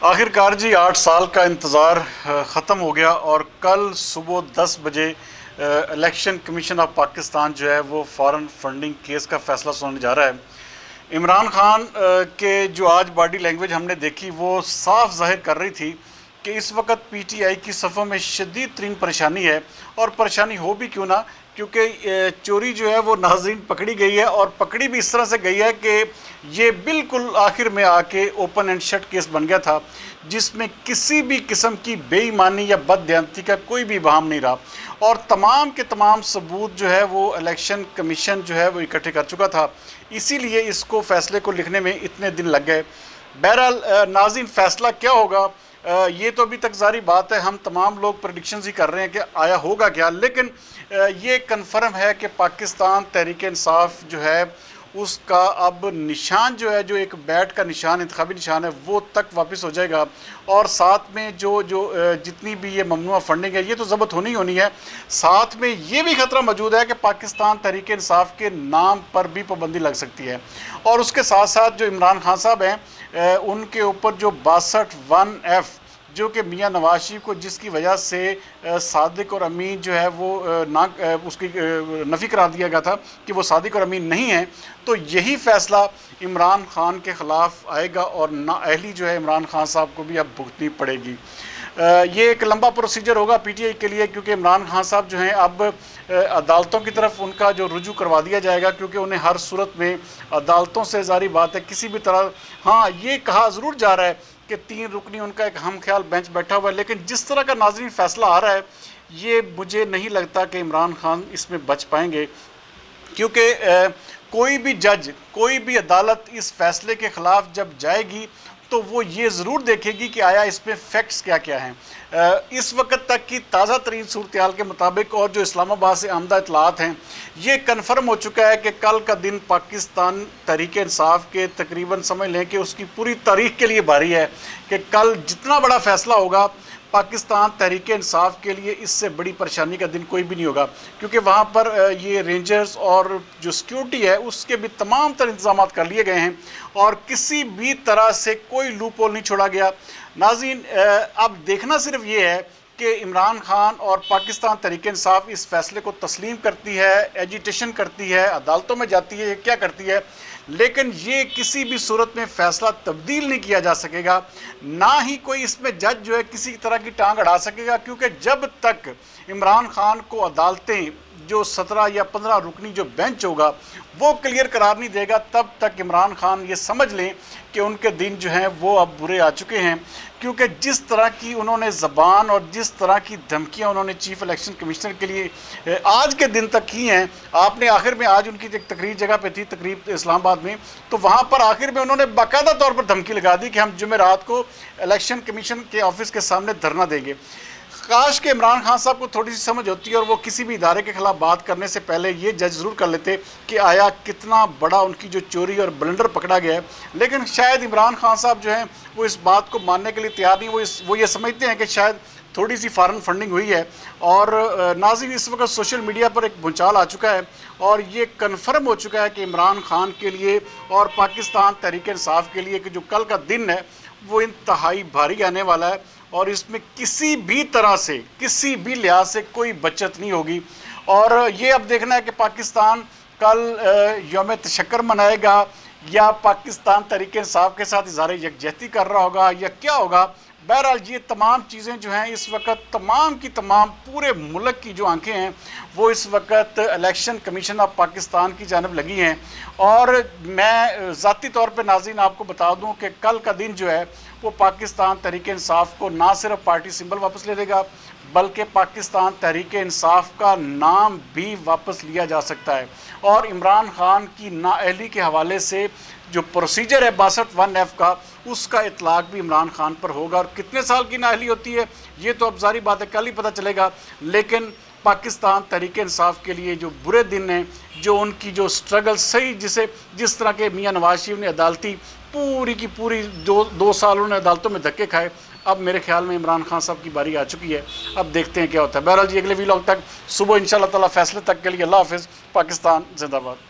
आखिरकार जी 8 साल का इंतज़ार ख़त्म हो गया और कल सुबह 10 बजे इलेक्शन कमीशन ऑफ पाकिस्तान जो है वो फ़ॉरेन फंडिंग केस का फ़ैसला सुनाने जा रहा है। इमरान खान के जो आज बॉडी लैंग्वेज हमने देखी वो साफ ज़ाहिर कर रही थी कि इस वक्त पीटीआई की सफ़ों में शदीद तरीन परेशानी है। और परेशानी हो भी क्यों ना, क्योंकि चोरी जो है वो नाज़रीन पकड़ी गई है और पकड़ी भी इस तरह से गई है कि ये बिल्कुल आखिर में आके ओपन एंड शट केस बन गया था, जिसमें किसी भी किस्म की बेईमानी या बददियानती का कोई भी इबाहम नहीं रहा। और तमाम के तमाम सबूत जो है वो इलेक्शन कमीशन जो है वो इकट्ठे कर चुका था, इसीलिए इसको फ़ैसले को लिखने में इतने दिन लग गए। बहरहाल नाज़रीन, फ़ैसला क्या होगा ये तो अभी तक जारी बात है। हम तमाम लोग प्रेडिक्शंस ही कर रहे हैं कि आया होगा क्या, लेकिन ये कन्फर्म है कि पाकिस्तान तहरीक इंसाफ जो है उसका अब निशान जो है, जो एक बैट का निशान, इंतखाबी निशान है, वो तक वापस हो जाएगा। और साथ में जो जो जितनी भी ये ममनुआ फंडिंग है ये तो ज़ब्त होनी ही होनी है। साथ में ये भी ख़तरा मौजूद है कि पाकिस्तान तहरीक इंसाफ के नाम पर भी पाबंदी लग सकती है। और उसके साथ साथ जो इमरान खान साहब हैं उनके ऊपर जो 62(1)(f जो कि मियाँ नवाज शरीफ को, जिसकी वजह से सादिक और अमीन जो है वो उसकी नफ़ी करार दिया गया था कि वो सादिक और अमीन नहीं है, तो यही फ़ैसला इमरान खान के ख़िलाफ़ आएगा और नाअहली जो है इमरान खान साहब को भी अब भुगतनी पड़ेगी। ये एक लंबा प्रोसीजर होगा पीटीआई के लिए, क्योंकि इमरान खान साहब जो हैं अब अदालतों की तरफ उनका जो रुजू करवा दिया जाएगा, क्योंकि उन्हें हर सूरत में अदालतों से जारी बात है किसी भी तरह। हाँ, ये कहा ज़रूर जा रहा है कि 3 रुकनी उनका एक हम ख्याल बेंच बैठा हुआ है, लेकिन जिस तरह का नाज़रीन फ़ैसला आ रहा है ये मुझे नहीं लगता कि इमरान खान इसमें बच पाएंगे। क्योंकि कोई भी जज, कोई भी अदालत इस फ़ैसले के ख़िलाफ़ जब जाएगी तो वो ये ज़रूर देखेगी कि आया इसमें फ़ैक्ट्स क्या क्या हैं। इस वक्त तक की ताज़ा तरीन सूरत हाल के मुताबिक और जो इस्लामाबाद से आमदा इतलात हैं, ये कन्फर्म हो चुका है कि कल का दिन पाकिस्तान तहरीक इंसाफ के तकरीबन समझ लें कि उसकी पूरी तारीख के लिए भारी है कि कल जितना बड़ा फ़ैसला होगा पाकिस्तान तहरीक इंसाफ के लिए इससे बड़ी परेशानी का दिन कोई भी नहीं होगा। क्योंकि वहाँ पर ये रेंजर्स और जो सिक्योरिटी है उसके भी तमाम तर इंतजाम कर लिए गए हैं और किसी भी तरह से कोई लूप होल नहीं छोड़ा गया। नाज़रीन, अब देखना सिर्फ ये है कि इमरान खान और पाकिस्तान तहरीक इंसाफ इस फ़ैसले को तस्लीम करती है, एजिटेशन करती है, अदालतों में जाती है, क्या करती है, लेकिन ये किसी भी सूरत में फ़ैसला तब्दील नहीं किया जा सकेगा। ना ही कोई इसमें जज जो है किसी तरह की टांग अड़ा सकेगा, क्योंकि जब तक इमरान खान को अदालतें जो 17 या 15 रुकनी जो बेंच होगा वो क्लियर करार नहीं देगा, तब तक इमरान खान ये समझ लें कि उनके दिन जो हैं वो अब बुरे आ चुके हैं। क्योंकि जिस तरह की उन्होंने ज़बान और जिस तरह की धमकियां उन्होंने चीफ इलेक्शन कमिश्नर के लिए आज के दिन तक की हैं, आपने आखिर में आज उनकी एक तकरीर जगह पे थी, तकरीब इस्लामाबाद में, तो वहाँ पर आखिर में उन्होंने बाकायदा तौर पर धमकी लगा दी कि हम जुमेरात को इलेक्शन कमीशन के ऑफिस के सामने धरना देंगे। काश के इमरान खान साहब को थोड़ी सी समझ होती और वो किसी भी इदारे के ख़िलाफ़ बात करने से पहले ये जज ज़रूर कर लेते कि आया कितना बड़ा उनकी जो चोरी और ब्लंडर पकड़ा गया है। लेकिन शायद इमरान खान साहब जो हैं वो इस बात को मानने के लिए तैयार नहीं। वो ये समझते हैं कि शायद थोड़ी सी फॉरेन फंडिंग हुई है। और नाज़रीन, इस वक्त सोशल मीडिया पर एक भूचाल आ चुका है और ये कन्फर्म हो चुका है कि इमरान खान के लिए और पाकिस्तान तहरीक इंसाफ के लिए कि जो कल का दिन है वो इंतहाई भारी आने वाला है और इसमें किसी भी तरह से, किसी भी लिहाज से कोई बचत नहीं होगी। और ये अब देखना है कि पाकिस्तान कल यौम तशक्कर मनाएगा या पाकिस्तान तहरीक इंसाफ के साथ इज़हार यकजहती कर रहा होगा या क्या होगा। बहरहाल ये तमाम चीज़ें जो हैं इस वक्त तमाम की तमाम पूरे मुल्क की जो आंखें हैं वो इस वक्त इलेक्शन कमीशन ऑफ पाकिस्तान की जानब लगी हैं। और मैं ज़ाती तौर पे नाज़रीन आपको बता दूं कि कल का दिन जो है वो पाकिस्तान तहरीक इंसाफ को ना सिर्फ पार्टी सिंबल वापस ले देगा बल्कि पाकिस्तान तहरीक इंसाफ का नाम भी वापस लिया जा सकता है। और इमरान खान की नाअहली के हवाले से जो प्रोसीजर है 62(1)(f का, उसका इतलाक भी इमरान खान पर होगा। और कितने साल की नाअहली होती है ये तो अब जारी बात है, कल ही पता चलेगा। लेकिन पाकिस्तान तहरीक इंसाफ के लिए जो बुरे दिन हैं, जो उनकी जो स्ट्रगल सही जिस तरह के मियाँ नवाज शरीफ ने अदालती पूरी की पूरी दो साल उन्होंने अदालतों में धक्के खाए, अब मेरे ख्याल में इमरान खान साहब की बारी आ चुकी है। अब देखते हैं क्या होता है। बहरहाल जी, अगले वीलॉग तक सुबह इंशाअल्लाह ताला फैसले तक के लिए अल्लाह हाफ़िज़। पाकिस्तान जिंदाबाद।